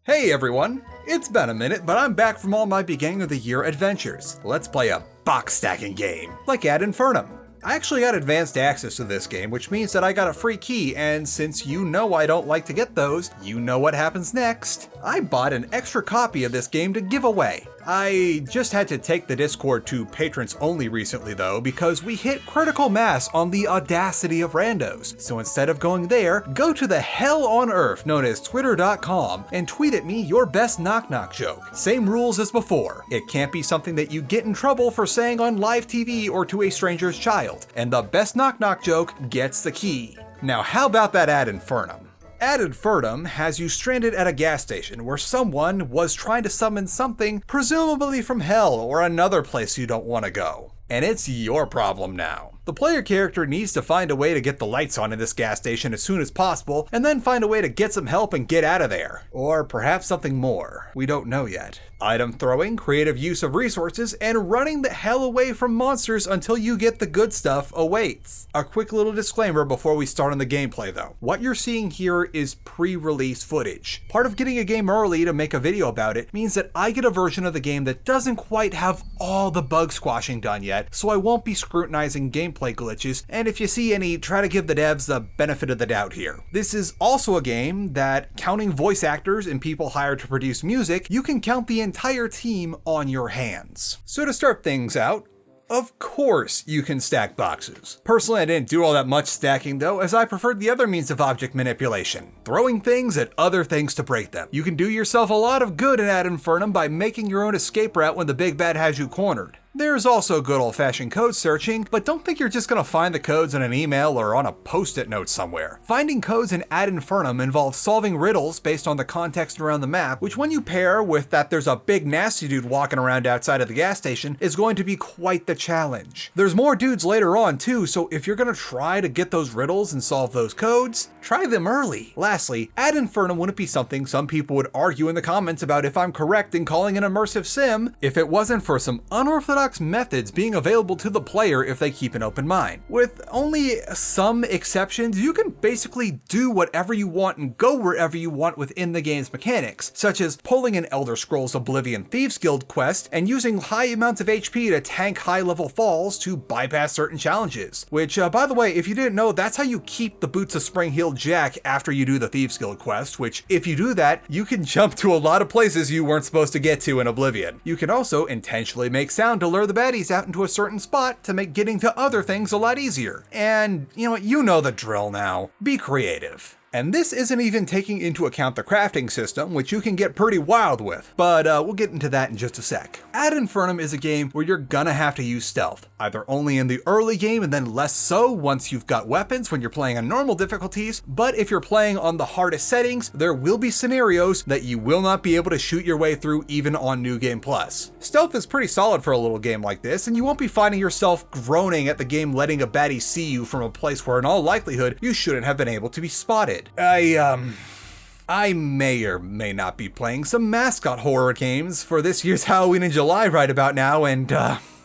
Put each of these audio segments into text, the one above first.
Hey everyone! It's been a minute, but I'm back from all my beginning of the year adventures. Let's play a box stacking game, like at Infernum. I actually got advanced access to this game, which means that I got a free key, and since you know I don't like to get those, you know what happens next. I bought an extra copy of this game to give away. I just had to take the Discord to patrons only recently though, because we hit critical mass on the audacity of randos. So instead of going there, go to the hell on earth known as twitter.com and tweet at me your best knock-knock joke. Same rules as before. It can't be something that you get in trouble for saying on live TV or to a stranger's child. And the best knock-knock joke gets the key. Now how about that ad Infernum? Ad Infernum has you stranded at a gas station where someone was trying to summon something, presumably from hell or another place you don't want to go. And it's your problem now. The player character needs to find a way to get the lights on in this gas station as soon as possible, and then find a way to get some help and get out of there. Or perhaps something more. We don't know yet. Item throwing, creative use of resources, and running the hell away from monsters until you get the good stuff awaits. A quick little disclaimer before we start on the gameplay though. What you're seeing here is pre-release footage. Part of getting a game early to make a video about it means that I get a version of the game that doesn't quite have all the bug squashing done yet, so I won't be scrutinizing gameplay glitches, and if you see any, try to give the devs the benefit of the doubt here. This is also a game that, counting voice actors and people hired to produce music, you can count the entire team on your hands. So to start things out, of course you can stack boxes. Personally, I didn't do all that much stacking though, as I preferred the other means of object manipulation, throwing things at other things to break them. You can do yourself a lot of good in Ad Infernum by making your own escape route when the big bad has you cornered. There's also good old-fashioned code searching, but don't think you're just gonna find the codes in an email or on a post-it note somewhere. Finding codes in Ad Infernum involves solving riddles based on the context around the map, which when you pair with that there's a big nasty dude walking around outside of the gas station is going to be quite the challenge. There's more dudes later on too, so if you're gonna try to get those riddles and solve those codes, try them early. Lastly, Ad Infernum wouldn't be something some people would argue in the comments about if I'm correct in calling an immersive sim if it wasn't for some unorthodox methods being available to the player if they keep an open mind. With only some exceptions, you can basically do whatever you want and go wherever you want within the game's mechanics, such as pulling an Elder Scrolls Oblivion Thieves Guild quest and using high amounts of HP to tank high-level falls to bypass certain challenges. Which, by the way, if you didn't know, that's how you keep the Boots of Spring-Heeled Jack after you do the Thieves Guild quest, which, if you do that, you can jump to a lot of places you weren't supposed to get to in Oblivion. You can also intentionally make sound to lure the baddies out into a certain spot to make getting to other things a lot easier. And, you know the drill now. Be creative. And this isn't even taking into account the crafting system, which you can get pretty wild with, but we'll get into that in just a sec. Ad Infernum is a game where you're gonna have to use stealth, either only in the early game and then less so once you've got weapons when you're playing on normal difficulties, but if you're playing on the hardest settings, there will be scenarios that you will not be able to shoot your way through even on New Game Plus. Stealth is pretty solid for a little game like this, and you won't be finding yourself groaning at the game letting a baddie see you from a place where in all likelihood you shouldn't have been able to be spotted. I may or may not be playing some mascot horror games for this year's Halloween in July right about now, and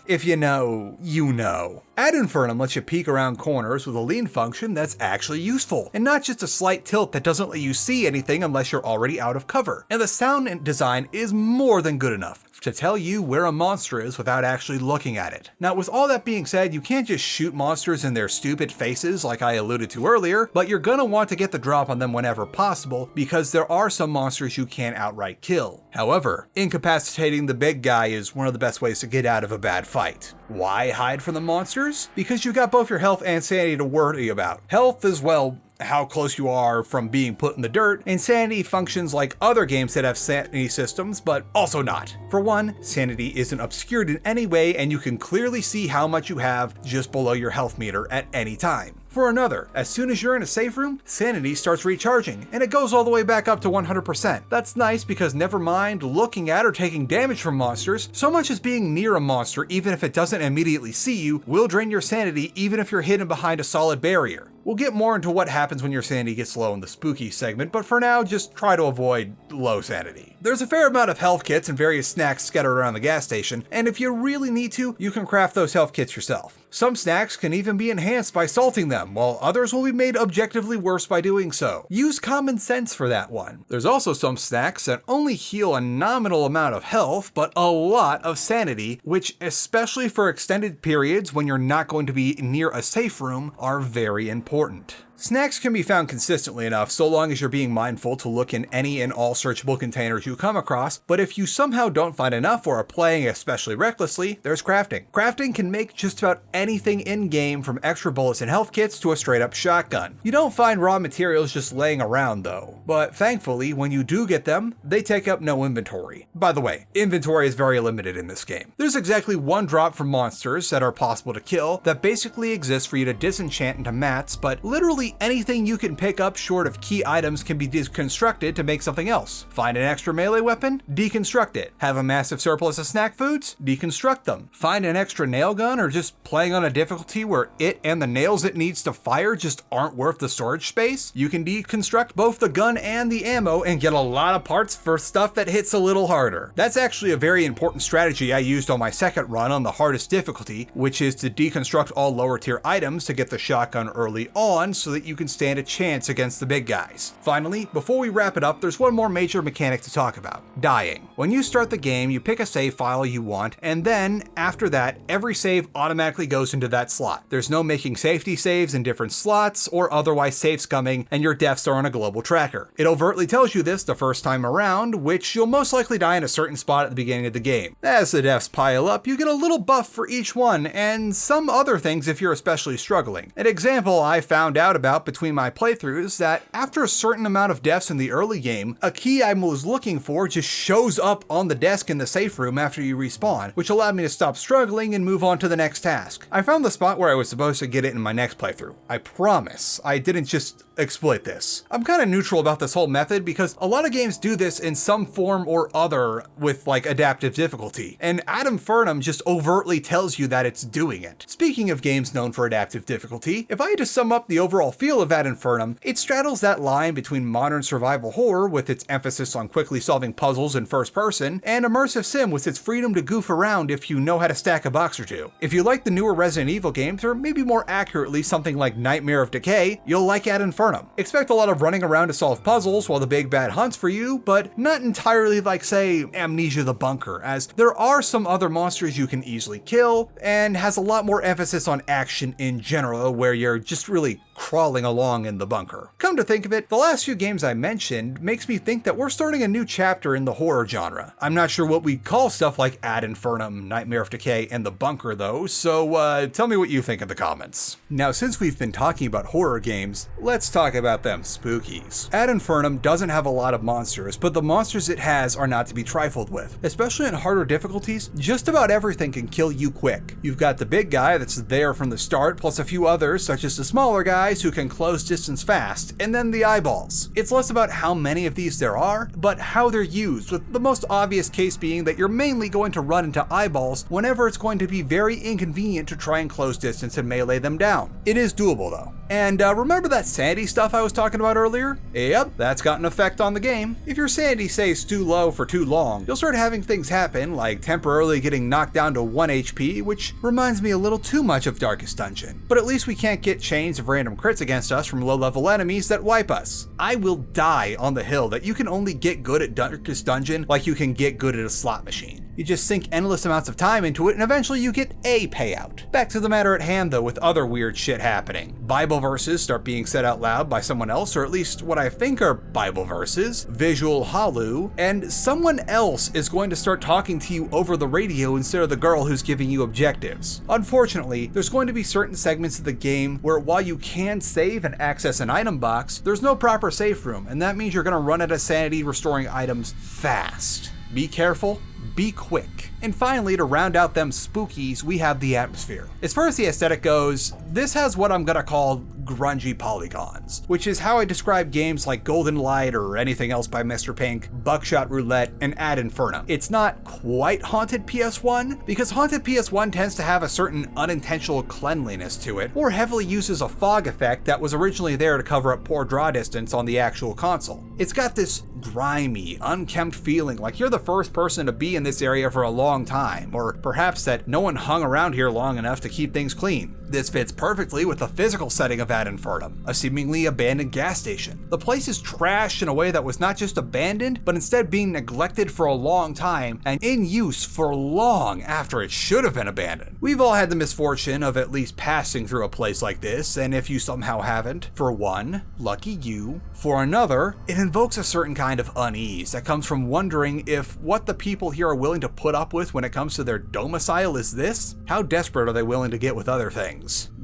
if you know, you know. Ad Infernum lets you peek around corners with a lean function that's actually useful, and not just a slight tilt that doesn't let you see anything unless you're already out of cover. And the sound and design is more than good enough to tell you where a monster is without actually looking at it. Now, with all that being said, you can't just shoot monsters in their stupid faces like I alluded to earlier, but you're gonna want to get the drop on them whenever possible because there are some monsters you can't outright kill. However, incapacitating the big guy is one of the best ways to get out of a bad fight. Why hide from the monsters? Because you've got both your health and sanity to worry about. Health is, well, how close you are from being put in the dirt, and sanity functions like other games that have sanity systems, but also not. For one, sanity isn't obscured in any way, and you can clearly see how much you have just below your health meter at any time. For another, as soon as you're in a safe room, sanity starts recharging, and it goes all the way back up to 100%. That's nice because never mind looking at or taking damage from monsters, so much as being near a monster, even if it doesn't immediately see you, will drain your sanity even if you're hidden behind a solid barrier. We'll get more into what happens when your sanity gets low in the spooky segment, but for now, just try to avoid low sanity. There's a fair amount of health kits and various snacks scattered around the gas station, and if you really need to, you can craft those health kits yourself. Some snacks can even be enhanced by salting them, while others will be made objectively worse by doing so. Use common sense for that one. There's also some snacks that only heal a nominal amount of health, but a lot of sanity, which, especially for extended periods when you're not going to be near a safe room, are very important. Snacks can be found consistently enough so long as you're being mindful to look in any and all searchable containers you come across, but if you somehow don't find enough or are playing especially recklessly, there's crafting. Crafting can make just about anything in-game, from extra bullets and health kits to a straight-up shotgun. You don't find raw materials just laying around though, but thankfully when you do get them, they take up no inventory. By the way, inventory is very limited in this game. There's exactly one drop from monsters that are possible to kill that basically exists for you to disenchant into mats, but literally anything you can pick up short of key items can be deconstructed to make something else. Find an extra melee weapon? Deconstruct it. Have a massive surplus of snack foods? Deconstruct them. Find an extra nail gun, or just playing on a difficulty where it and the nails it needs to fire just aren't worth the storage space? You can deconstruct both the gun and the ammo and get a lot of parts for stuff that hits a little harder. That's actually a very important strategy I used on my second run on the hardest difficulty, which is to deconstruct all lower tier items to get the shotgun early on so that you can stand a chance against the big guys. Finally, before we wrap it up, there's one more major mechanic to talk about: dying. When you start the game, you pick a save file you want, and then after that, every save automatically goes into that slot. There's no making safety saves in different slots or otherwise save scumming, and your deaths are on a global tracker. It overtly tells you this the first time around, which you'll most likely die in a certain spot at the beginning of the game. As the deaths pile up, you get a little buff for each one, and some other things if you're especially struggling. An example I found out about between my playthroughs that after a certain amount of deaths in the early game, a key I was looking for just shows up on the desk in the safe room after you respawn, which allowed me to stop struggling and move on to the next task. I found the spot where I was supposed to get it in my next playthrough. I promise I didn't just exploit this. I'm kind of neutral about this whole method because a lot of games do this in some form or other with like adaptive difficulty, and Infernum just overtly tells you that it's doing it. Speaking of games known for adaptive difficulty, if I had to sum up the overall feel of Infernum, it straddles that line between modern survival horror with its emphasis on quickly solving puzzles in first person, and immersive sim with its freedom to goof around if you know how to stack a box or two. If you like the newer Resident Evil games, or maybe more accurately something like Nightmare of Decay, you'll like Infernum. Expect a lot of running around to solve puzzles while the big bad hunts for you, but not entirely like, say, Amnesia the Bunker, as there are some other monsters you can easily kill, and has a lot more emphasis on action in general, where you're just really crawling along in the bunker. Come to think of it, the last few games I mentioned makes me think that we're starting a new chapter in the horror genre. I'm not sure what we'd call stuff like Ad Infernum, Nightmare of Decay, and The Bunker though, so tell me what you think in the comments. Now, since we've been talking about horror games, let's talk about them spookies. Ad Infernum doesn't have a lot of monsters, but the monsters it has are not to be trifled with. Especially in harder difficulties, just about everything can kill you quick. You've got the big guy that's there from the start, plus a few others such as the smaller guys who can close distance fast, and then the eyeballs. It's less about how many of these there are, but how they're used, with the most obvious case being that you're mainly going to run into eyeballs whenever it's going to be very inconvenient to try and close distance and melee them down. It is doable though. And remember that sanity stuff I was talking about earlier? Yep, that's got an effect on the game. If your sanity stays too low for too long, you'll start having things happen like temporarily getting knocked down to 1 HP, which reminds me a little too much of Darkest Dungeon. But at least we can't get chains of random crits against us from low-level enemies that wipe us. I will die on the hill that you can only get good at Darkest Dungeon like you can get good at a slot machine. You just sink endless amounts of time into it and eventually you get a payout. Back to the matter at hand though, with other weird shit happening. Bible verses start being said out loud by someone else, or at least what I think are Bible verses, visual halloo, and someone else is going to start talking to you over the radio instead of the girl who's giving you objectives. Unfortunately, there's going to be certain segments of the game where while you can save and access an item box, there's no proper safe room, and that means you're going to run out of sanity restoring items fast. Be careful. Be quick. And finally, to round out them spookies, we have the atmosphere. As far as the aesthetic goes, this has what I'm gonna call grungy polygons, which is how I describe games like Golden Light or anything else by Mr. Pink, Buckshot Roulette, and Ad Infernum. It's not quite Haunted PS1, because Haunted PS1 tends to have a certain unintentional cleanliness to it, or heavily uses a fog effect that was originally there to cover up poor draw distance on the actual console. It's got this grimy, unkempt feeling like you're the first person to be in this area for a long time, or perhaps that no one hung around here long enough to keep things clean. This fits perfectly with the physical setting of Ad Infernum, a seemingly abandoned gas station. The place is trashed in a way that was not just abandoned, but instead being neglected for a long time and in use for long after it should have been abandoned. We've all had the misfortune of at least passing through a place like this, and if you somehow haven't, for one, lucky you. For another, it invokes a certain kind of unease that comes from wondering if what the people here are willing to put up with when it comes to their domicile is this. How desperate are they willing to get with other things?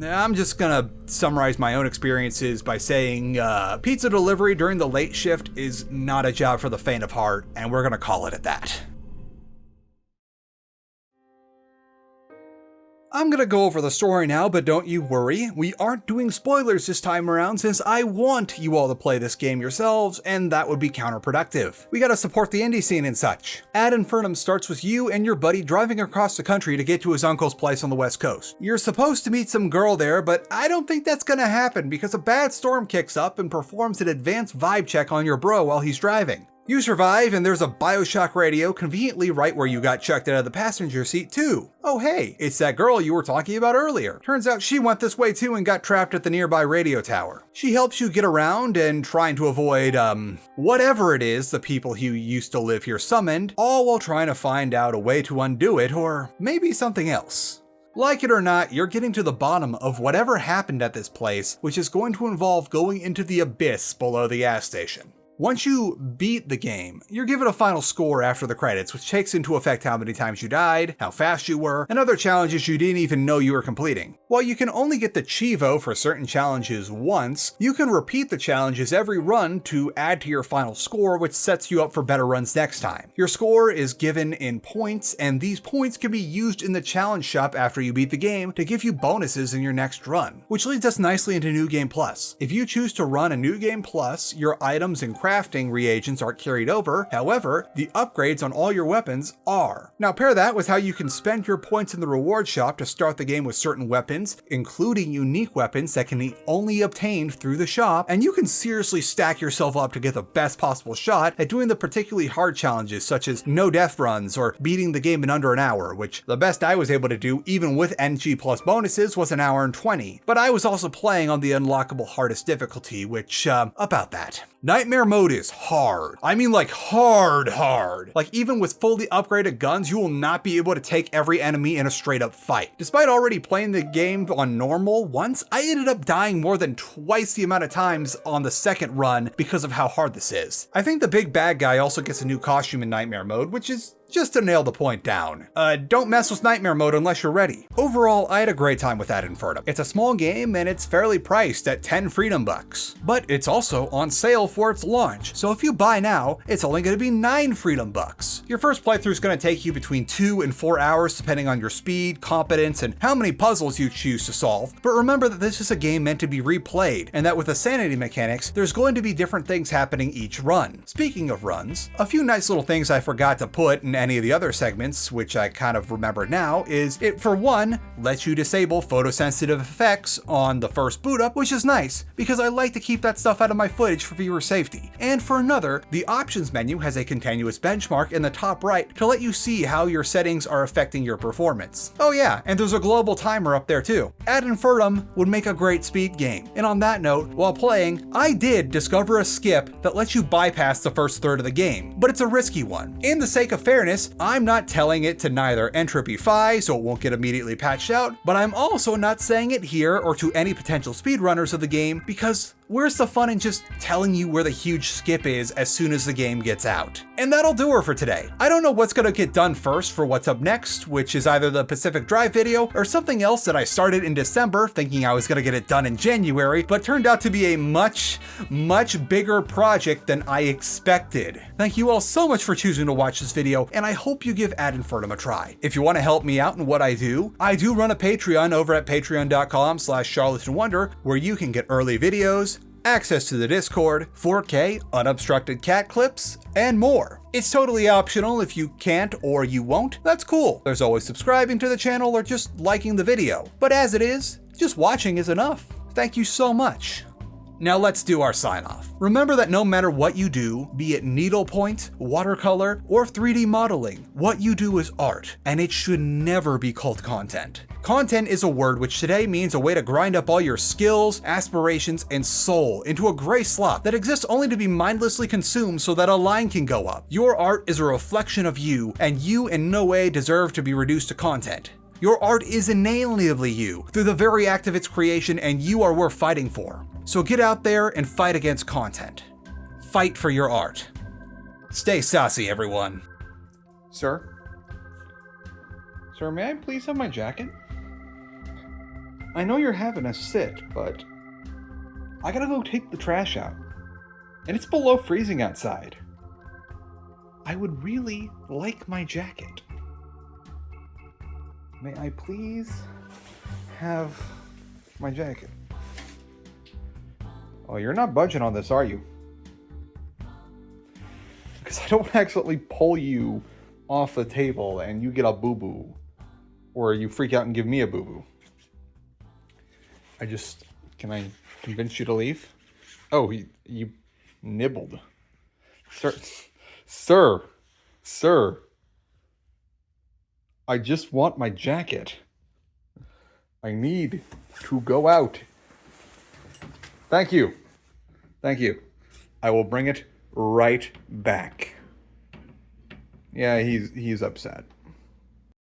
I'm just gonna summarize my own experiences by saying pizza delivery during the late shift is not a job for the faint of heart, and we're gonna call it at that. I'm gonna go over the story now, but don't you worry, we aren't doing spoilers this time around since I want you all to play this game yourselves, and that would be counterproductive. We gotta support the indie scene and such. Ad Infernum starts with you and your buddy driving across the country to get to his uncle's place on the west coast. You're supposed to meet some girl there, but I don't think that's gonna happen because a bad storm kicks up and performs an advanced vibe check on your bro while he's driving. You survive, and there's a Bioshock radio conveniently right where you got chucked out of the passenger seat too. Oh hey, it's that girl you were talking about earlier. Turns out she went this way too and got trapped at the nearby radio tower. She helps you get around and trying to avoid, whatever it is the people who used to live here summoned, all while trying to find out a way to undo it, or maybe something else. Like it or not, you're getting to the bottom of whatever happened at this place, which is going to involve going into the abyss below the gas station. Once you beat the game, you're given a final score after the credits, which takes into effect how many times you died, how fast you were, and other challenges you didn't even know you were completing. While you can only get the Chivo for certain challenges once, you can repeat the challenges every run to add to your final score, which sets you up for better runs next time. Your score is given in points, and these points can be used in the challenge shop after you beat the game to give you bonuses in your next run, which leads us nicely into New Game Plus. If you choose to run a New Game Plus, your items and crafting reagents aren't carried over, however, the upgrades on all your weapons are. Now pair that with how you can spend your points in the reward shop to start the game with certain weapons, including unique weapons that can be only obtained through the shop, and you can seriously stack yourself up to get the best possible shot at doing the particularly hard challenges such as no death runs or beating the game in under an hour, which the best I was able to do even with NG plus bonuses was 1 hour and 20, but I was also playing on the unlockable hardest difficulty, which, about that. Nightmare mode is hard. I mean like hard. Like even with fully upgraded guns, you will not be able to take every enemy in a straight up fight. Despite already playing the game on normal once, I ended up dying more than twice the amount of times on the second run because of how hard this is. I think the big bad guy also gets a new costume in Nightmare mode, which is just to nail the point down. Don't mess with Nightmare mode unless you're ready. Overall, I had a great time with Ad Infernum. It's a small game and it's fairly priced at 10 freedom bucks, but it's also on sale for its launch. So if you buy now, it's only gonna be 9 freedom bucks. Your first playthrough is gonna take you between 2 and 4 hours depending on your speed, competence, and how many puzzles you choose to solve. But remember that this is a game meant to be replayed, and that with the sanity mechanics, there's going to be different things happening each run. Speaking of runs, a few nice little things I forgot to put in any of the other segments, which I kind of remember now, is it for one lets you disable photosensitive effects on the first boot up, which is nice because I like to keep that stuff out of my footage for viewer safety. And for another, the options menu has a continuous benchmark in the top right to let you see how your settings are affecting your performance. Oh yeah, and there's a global timer up there too. Ad Infernum would make a great speed game. And on that note, while playing, I did discover a skip that lets you bypass the first third of the game, but it's a risky one. In the sake of fairness, I'm not telling it to neither entropy-fy so it won't get immediately patched out, but I'm also not saying it here or to any potential speedrunners of the game because, where's the fun in just telling you where the huge skip is as soon as the game gets out? And that'll do her for today. I don't know what's gonna get done first for what's up next, which is either the Pacific Drive video or something else that I started in December thinking I was gonna get it done in January, but turned out to be a much bigger project than I expected. Thank you all so much for choosing to watch this video, and I hope you give Ad Infernum a try. If you want to help me out in what I do run a Patreon over at patreon.com/charlatanwonder, where you can get early videos, access to the Discord, 4K unobstructed cat clips, and more. It's totally optional. If you can't or you won't, that's cool. There's always subscribing to the channel or just liking the video. But as it is, just watching is enough. Thank you so much. Now let's do our sign off. Remember that no matter what you do, be it needlepoint, watercolor, or 3D modeling, what you do is art, and it should never be called content. Content is a word which today means a way to grind up all your skills, aspirations, and soul into a gray slot that exists only to be mindlessly consumed so that a line can go up. Your art is a reflection of you, and you in no way deserve to be reduced to content. Your art is inalienably you through the very act of its creation, and you are worth fighting for. So get out there and fight against content. Fight for your art. Stay saucy, everyone. Sir? Sir, may I please have my jacket? I know you're having a sit, but I gotta go take the trash out. And it's below freezing outside. I would really like my jacket. May I please have my jacket? Oh, you're not budging on this, are you? Because I don't accidentally pull you off the table and you get a boo-boo. Or you freak out and give me a boo-boo. Can I convince you to leave? Oh, you nibbled. Sir. I just want my jacket. I need to go out. Thank you. I will bring it right back. Yeah, he's upset.